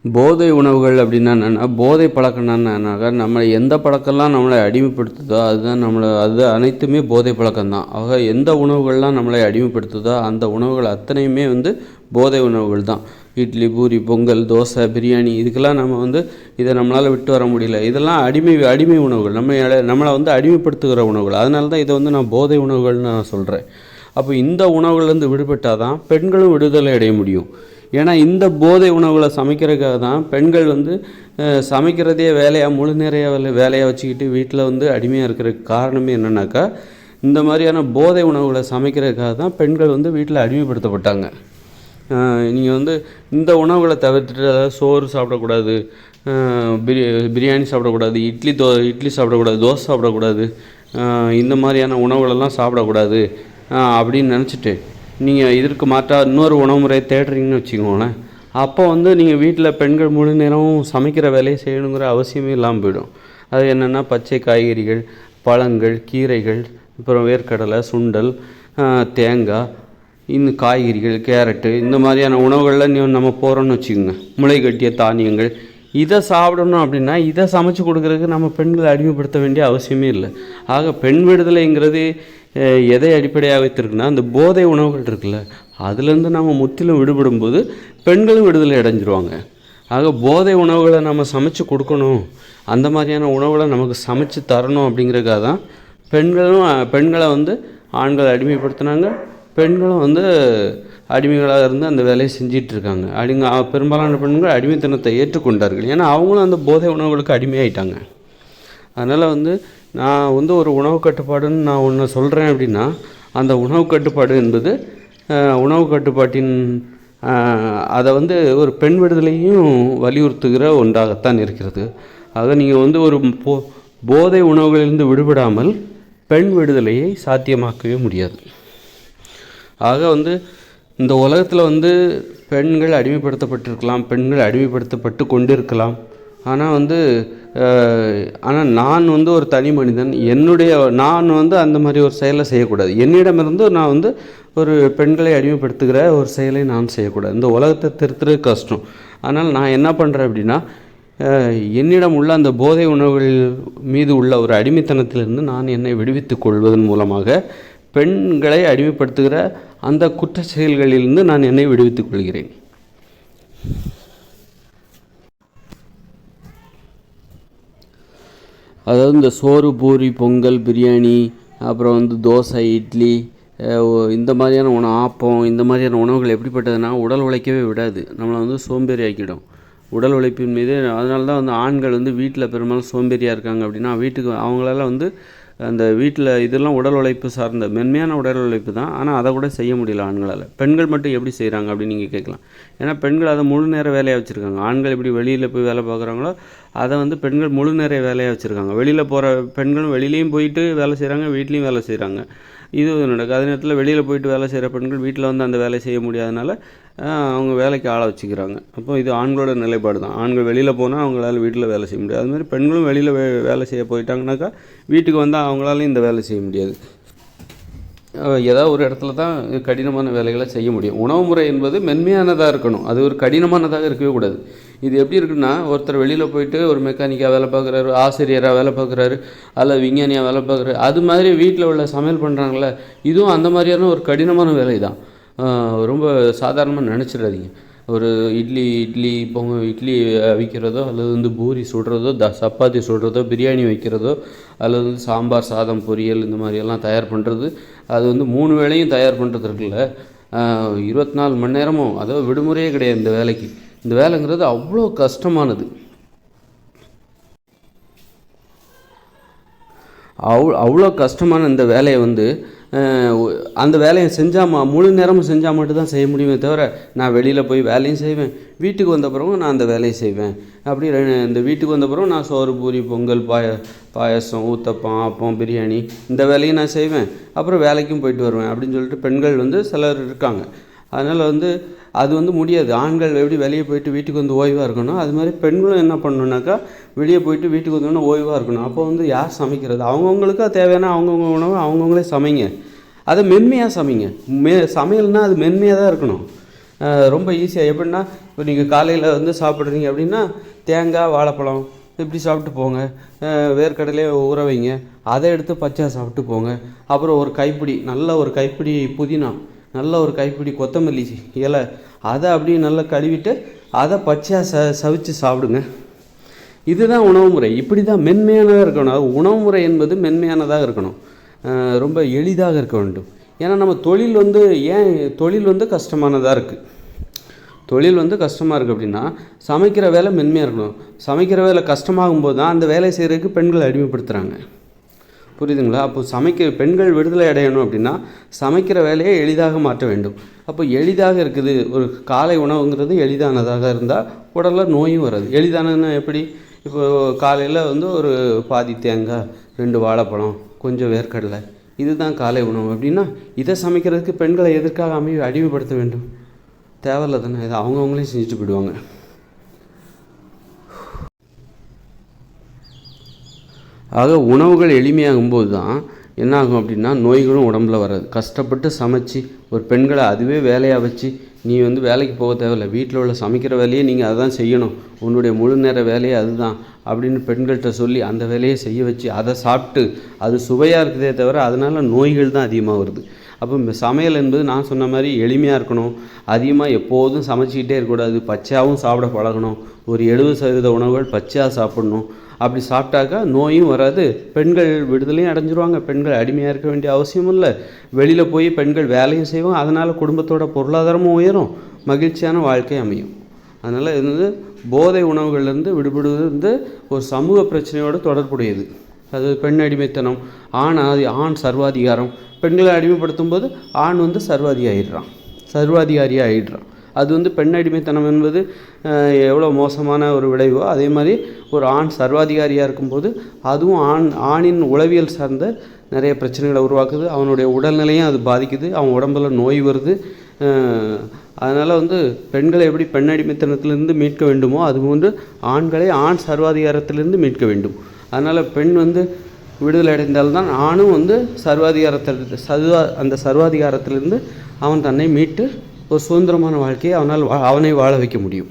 போதை உணவுகள் அப்படின்னா என்னென்னா, போதை பழக்கம்னாக்கா நம்மளை எந்த பழக்கம்லாம் நம்மளை அடிமைப்படுத்துதோ அதுதான் அது அனைத்துமே போதை பழக்கம்தான். ஆக எந்த உணவுகள்லாம் நம்மளை அடிமைப்படுத்துதோ அந்த உணவுகள் அத்தனையுமே போதை உணவுகள் தான். இட்லி, பூரி, பொங்கல், தோசை, பிரியாணி இதுக்கெல்லாம் நம்ம இதை நம்மளால் விட்டு வர முடியல. இதெல்லாம் அடிமை உணவுகள், நம்மளை அடிமைப்படுத்துகிற உணவுகள். அதனால தான் இதை நான் போதை உணவுகள்னு நான் சொல்கிறேன். அப்போ இந்த உணவுகள்லேருந்து விடுபட்டால் தான் பெண்களும் விடுதலை அடைய முடியும். ஏன்னா இந்த போதை உணவுகளை சமைக்கிறதுக்காக தான் பெண்கள் சமைக்கிறதே வேலையாக முழு நிறைய வேலையாக வச்சுக்கிட்டு வீட்டில் அடிமையாக இருக்கிறதுக்கு காரணமே என்னென்னாக்கா, இந்த மாதிரியான போதை உணவுகளை சமைக்கிறதுக்காக தான் பெண்கள் வீட்டில் அடிமைப்படுத்தப்பட்டாங்க. நீங்கள் இந்த உணவுகளை தவிர்த்துட்டு, அதாவது சோறு சாப்பிடக்கூடாது, பிரியாணி சாப்பிடக்கூடாது, இட்லி சாப்பிடக்கூடாது, தோசை சாப்பிடக்கூடாது, இந்த மாதிரியான உணவுகளெல்லாம் சாப்பிடக்கூடாது அப்படின்னு நினச்சிட்டு நீங்கள் இதற்கு மாற்றாக இன்னொரு உணவு முறையை தேடுறீங்கன்னு வச்சுக்கோங்களேன். அப்போ நீங்கள் வீட்டில் பெண்கள் முழு நேரமும் சமைக்கிற வேலையை செய்யணுங்கிற அவசியமே இல்லாமல் போயிடும். அது என்னென்னா, பச்சை காய்கறிகள், பழங்கள், கீரைகள், அப்புறம் வேர்க்கடலை, சுண்டல், தேங்காய், இன்னும் காய்கறிகள், கேரட்டு, இந்த மாதிரியான உணவுகளில் நம்ம போகிறோன்னு வச்சுக்கோங்க. முளை கட்டிய தானியங்கள் இதை சாப்பிடணும் அப்படின்னா இதை சமைச்சு கொடுக்குறதுக்கு நம்ம பெண்களை அடிமைப்படுத்த வேண்டிய அவசியமே இல்லை. ஆக பெண் விடுதலைங்கிறது எதை அடிப்படையாக வைத்திருக்குன்னா, அந்த போதை உணவுகள் இருக்குல்ல, அதுலேருந்து நம்ம முற்றிலும் விடுபடும்போது பெண்களும் விடுதலை அடைஞ்சிருவாங்க. ஆக போதை உணவுகளை நம்ம சமைச்சு கொடுக்கணும், அந்த மாதிரியான உணவுகளை நமக்கு சமைச்சு தரணும் அப்படிங்கிறதுக்காக தான் பெண்களை ஆண்களை அடிமைப்படுத்தினாங்க. பெண்களும் அடிமைகளாக இருந்து அந்த வேலையை செஞ்சிட்ருக்காங்க. பெரும்பாலான பெண்கள் அடிமைத்தனத்தை ஏற்றுக்கொண்டார்கள். ஏன்னா அவங்களும் அந்த போதை உணவுகளுக்கு அடிமையாயிட்டாங்க. அதனால் நான் ஒரு உணவு கட்டுப்பாடுன்னு நான் ஒன்று சொல்கிறேன் அப்படின்னா, அந்த உணவு கட்டுப்பாடு என்பது உணவு கட்டுப்பாட்டின் அதை ஒரு பெண் விடுதலையும் வலியுறுத்துகிற ஒன்றாகத்தான் இருக்கிறது. ஆக நீங்கள் ஒரு போதை உணவுகளிலிருந்து விடுபடாமல் பெண் விடுதலையை சாத்தியமாக்கவே முடியாது. ஆக இந்த உலகத்தில் பெண்கள் அடிமைப்படுத்தப்பட்டிருக்கலாம், பெண்கள் அடிமைப்படுத்தப்பட்டு கொண்டிருக்கலாம். ஆனால் நான் ஒரு தனி மனிதன், நான் அந்த மாதிரி ஒரு செயலை செய்யக்கூடாது. என்னிடமிருந்து நான் ஒரு பெண்களை அடிமைப்படுத்துகிற ஒரு செயலை நான் செய்யக்கூடாது. இந்த உலகத்தை திருத்துறது கஷ்டம். ஆனால் நான் என்ன பண்ணுறேன் அப்படின்னா, என்னிடம் உள்ள அந்த போதை உணவுகள் மீது உள்ள ஒரு அடிமைத்தனத்திலிருந்து நான் என்னை விடுவித்துக் கொள்வதன் மூலமாக பெண்களை அடிமைப்படுத்துகிற அந்த குற்ற செயல்களிலிருந்து நான் என்னை விடுவித்துக் கொள்கிறேன். அதாவது இந்த சோறு, பூரி, பொங்கல், பிரியாணி, அப்புறம் தோசை, இட்லி, இந்த மாதிரியான ஆப்பம், இந்த மாதிரியான உணவுகள் எப்படிப்பட்டதுன்னா உடல் உழைக்கவே விடாது. நம்மளை சோம்பேறி ஆக்கிடும் உடல் உழைப்பின் மீது. அதனால தான் ஆண்கள் வீட்டில் பெரும்பாலும் சோம்பேறியாக இருக்காங்க அப்படின்னா, வீட்டுக்கு அவங்களால அந்த வீட்டில் இதெல்லாம் உடல் உழைப்பு சார்ந்த மென்மையான உடல் உழைப்பு தான். ஆனால் அதை கூட செய்ய முடியல ஆண்களால். பெண்கள் மட்டும் எப்படி செய்கிறாங்க அப்படின்னு நீங்கள் கேட்கலாம். ஏன்னா பெண்கள் அதை முழு நேர வேலையாக வச்சுருக்காங்க. ஆண்கள் எப்படி வெளியில் போய் வேலை பார்க்குறாங்களோ அதை பெண்கள் முழு நேர வேலையாக வச்சுருக்காங்க. வெளியில் போகிற பெண்களும் வெளியிலையும் போயிட்டு வேலை செய்கிறாங்க, வீட்லேயும் வேலை செய்கிறாங்க. இது நடக்குது. அதே நேரத்தில் வெளியில் போயிட்டு வேலை செய்கிற பெண்கள் வீட்டில் அந்த வேலையை செய்ய முடியாதனால அவங்க வேலைக்கு ஆளை வச்சுக்கிறாங்க. அப்போ இது ஆண்களோட நிலைப்பாடு தான். ஆண்கள் வெளியில் போனால் அவங்களால வீட்டில் வேலை செய்ய முடியாது. அதுமாதிரி பெண்களும் வெளியில் வேலை செய்ய போயிட்டாங்கனாக்கா வீட்டுக்கு அவங்களாலையும் இந்த வேலை செய்ய முடியாது. ஏதாவது ஒரு இடத்துல தான் கடினமான வேலைகளை செய்ய முடியும். உணவு முறை என்பது மென்மையானதாக இருக்கணும், அது ஒரு கடினமானதாக இருக்கவே கூடாது. இது எப்படி இருக்குன்னா, ஒருத்தர் வெளியில் போயிட்டு ஒரு மெக்கானிக்காக வேலை பார்க்குறாரு, ஆசிரியராக வேலை பார்க்குறாரு, அல்லது விஞ்ஞானியாக வேலை பார்க்குறாரு. அது மாதிரி வீட்டில் உள்ள சமையல் பண்ணுறாங்களே, இதுவும் அந்த மாதிரியான ஒரு கடினமான வேலை தான். ரொம்ப சாதாரணமாக நினச்சிடாதீங்க. ஒரு இட்லி இட்லி அவிக்கிறதோ, அல்லது பூரி சுடுறதோ, சப்பாத்தி சுடுறதோ, பிரியாணி வைக்கிறதோ, அல்லது சாம்பார், சாதம், பொரியல் இந்த மாதிரியெல்லாம் தயார் பண்ணுறது, அது 3 வேளையும் தயார் பண்ணுறது இருக்குல்ல, 24 மணி நேரமும், அதாவது விடுமுறையே கிடையாது இந்த வேலைக்கு. இந்த வேலைங்கிறது அவ்வளோ கஷ்டமானது. அவ்வளோ கஷ்டமான இந்த வேலையை அந்த வேலையை செஞ்சால் முழு நேரமும் செஞ்சால் மட்டும்தான் செய்ய முடியுமே தவிர, நான் வெளியில் போய் வேலையும் செய்வேன், வீட்டுக்கு வந்த பிறகும் நான் அந்த வேலையை செய்வேன். அப்படி இந்த வீட்டுக்கு வந்த பிறகும் நான் சோறு, பூரி, பொங்கல், பாயசம், ஊத்தப்பம், ஆப்பம், பிரியாணி இந்த வேலையும் நான் செய்வேன், அப்புறம் வேலைக்கும் போயிட்டு வருவேன் அப்படின்னு சொல்லிட்டு பெண்கள் சிலர் இருக்காங்க. அதனால் அது முடியாது. ஆண்கள் எப்படி வெளியே போயிட்டு வீட்டுக்கு ஓய்வாக இருக்கணும், அது மாதிரி பெண்களும் என்ன பண்ணணுன்னாக்கா வெளியே போயிட்டு வீட்டுக்கு வந்தோன்னா ஓய்வாக இருக்கணும். அப்போ யார் சமைக்கிறது? அவங்கவுங்களுக்கு தேவையான அவங்கவுங்க உணவு அவங்கவுங்களே சமைங்க. அதை மென்மையாக சமைங்க. சமையல்னால் அது மென்மையாக தான் இருக்கணும். ரொம்ப ஈஸியாக எப்படின்னா, இப்போ நீங்கள் காலையில் வந்து சாப்பிட்றீங்க அப்படின்னா தேங்காய் வாழைப்பழம் இப்படி சாப்பிட்டு போங்க. வேர்க்கடலையே ஊற வைங்க, அதை எடுத்து பச்சையாக சாப்பிட்டு போங்க. அப்புறம் ஒரு கைப்பிடி நல்ல ஒரு கைப்பிடி புதினா, நல்ல ஒரு கைப்பிடி கொத்தமல்லி இலை, அதை அப்படியே நல்லா கழுவிட்டு அதை பச்சையாக சவிச்சு சாப்பிடுங்க. இதுதான் உணவு முறை. இப்படி தான் மென்மையானதாக இருக்கணும். உணவு முறை என்பது மென்மையானதாக இருக்கணும், ரொம்ப எளிதாக இருக்க வேண்டும். ஏன்னா நம்ம தொழில் வந்து கஷ்டமானதாக இருக்குது. தொழில் வந்து கஷ்டமாக இருக்குது அப்படின்னா சமைக்கிற வேலை மென்மையாக இருக்கணும். சமைக்கிற வேலை கஷ்டமாகும்போது தான் அந்த வேலை செய்கிறதுக்கு பெண்கள் அடிமைப்படுத்துகிறாங்க. புரியுதுங்களா? அப்போ பெண்கள் விடுதலை அடையணும் அப்படின்னா சமைக்கிற வேலையை எளிதாக மாற்ற வேண்டும். அப்போ எளிதாக இருக்குது, ஒரு காலை உணவுங்கிறது எளிதானதாக இருந்தால் உடலில் நோயும் வராது. எளிதானதுன்னா எப்படி? இப்போ காலையில் வந்து ஒரு பாதி தேங்காய், 2 வாழைப்பழம், கொஞ்சம் வேர்க்கடலை, இதுதான் காலை உணவு அப்படின்னா இதை சமைக்கிறதுக்கு பெண்களை எதற்காக அடிமைப்படுத்த வேண்டும்? தேவையில்லை தானே. இதை அவங்கவுங்களே செஞ்சுட்டு போயிடுவாங்க. ஆக உணவுகள் எளிமையாகும்போது தான் என்ன ஆகும் அப்படின்னா நோய்களும் உடம்புல வராது. கஷ்டப்பட்டு சமைச்சு ஒரு பெண்களை அதுவே வேலையாக வச்சு நீ வந்து வேலைக்கு போக தேவையில்லை, வீட்டில் உள்ள சமைக்கிற வேலையை நீங்கள் அதுதான் செய்யணும், உன்னுடைய முழு நேர வேலையை அதுதான் அப்படின்னு பெண்கள்கிட்ட சொல்லி அந்த வேலையை செய்ய வச்சு அதை சாப்பிட்டு அது சுவையாக இருக்குதே தவிர அதனால் நோய்கள் தான் அதிகமாக வருது. அப்போ சமையல் என்பது நான் சொன்ன மாதிரி எளிமையாக இருக்கணும். அதிகமாக எப்போதும் சமைச்சிக்கிட்டே இருக்கக்கூடாது. பச்சையாகவும் சாப்பிட பழகணும். ஒரு 70% உணவுகள் பச்சையாக சாப்பிடணும். அப்படி சாப்பிட்டாக்கா நோயும் வராது, பெண்கள் விடுதலையும் அடைஞ்சிருவாங்க. பெண்கள் அடிமையாக இருக்க வேண்டிய அவசியமும் இல்லை. வெளியில் போய் பெண்கள் வேலையும் செய்வாங்க. அதனால் குடும்பத்தோட பொருளாதாரமும் உயரும், மகிழ்ச்சியான வாழ்க்கை அமையும். அதனால் இது வந்து போதை உணவுகள்லேருந்து விடுபடுவது வந்து ஒரு சமூக பிரச்சனையோடு தொடர்புடையது. அது பெண் அடிமைத்தனம், ஆண் சர்வாதிகாரம். பெண்களை அடிமைப்படுத்தும் போது ஆண் வந்து சர்வாதிகாரியாக ஆகிடுறான். அது வந்து பெண் அடிமைத்தனம் என்பது எவ்வளோ மோசமான ஒரு விளைவோ அதே மாதிரி ஒரு ஆண் சர்வாதிகாரியாக இருக்கும்போது அதுவும் ஆணின் உளவியல் சார்ந்த நிறைய பிரச்சனைகளை உருவாக்குது. அவனுடைய உடல்நிலையும் அது பாதிக்குது, அவன் உடம்புல நோய் வருது. அதனால் வந்து பெண்களை எப்படி பெண் அடிமைத்தனத்திலிருந்து மீட்க வேண்டுமோ அதுபோன்று ஆண்களை ஆண் சர்வாதிகாரத்திலிருந்து மீட்க வேண்டும். அதனால் பெண் வந்து விடுதலை அடைந்தால்தான் ஆணும் வந்து அந்த சர்வாதிகாரத்திலிருந்து அவன் தன்னை மீட்டு ஒரு சுதந்திரமான வாழ்க்கையை அவனை வாழ வைக்க முடியும்.